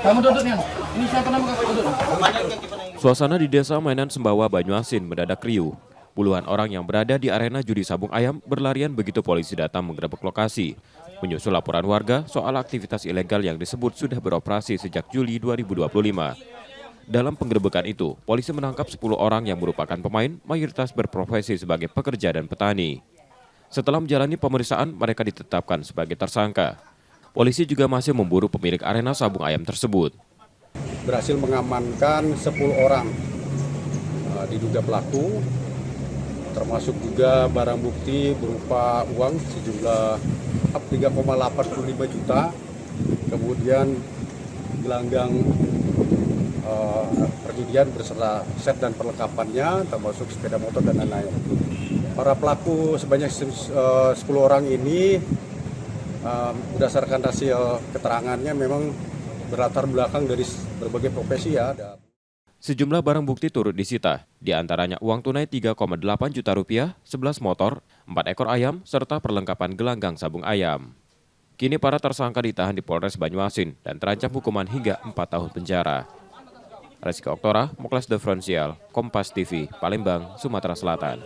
Kamu duduk nih. Ini siapa nama kamu duduk? Suasana di Desa Mainan Sembawa, Banyuasin mendadak riuh. Puluhan orang yang berada di arena judi sabung ayam berlarian begitu polisi datang menggerebek lokasi. Menyusul laporan warga soal aktivitas ilegal yang disebut sudah beroperasi sejak Juli 2025. Dalam penggerebekan itu, polisi menangkap 10 orang yang merupakan pemain mayoritas berprofesi sebagai pekerja dan petani. Setelah menjalani pemeriksaan, mereka ditetapkan sebagai tersangka. Polisi juga masih memburu pemilik arena sabung ayam tersebut. Berhasil mengamankan 10 orang diduga pelaku, termasuk juga barang bukti berupa uang sejumlah 3,85 juta, kemudian gelanggang perjudian beserta set dan perlengkapannya, termasuk sepeda motor dan lain-lain. Para pelaku sebanyak 10 orang ini berdasarkan hasil keterangannya memang berlatar belakang dari berbagai profesi ya. Sejumlah barang bukti turut disita, di antaranya uang tunai 3,8 juta rupiah, 11 motor, 4 ekor ayam, serta perlengkapan gelanggang sabung ayam. Kini para tersangka ditahan di Polres Banyuasin dan terancam hukuman hingga 4 tahun penjara. Rizky Oktora, Mokles Differential, Kompas TV, Palembang, Sumatera Selatan.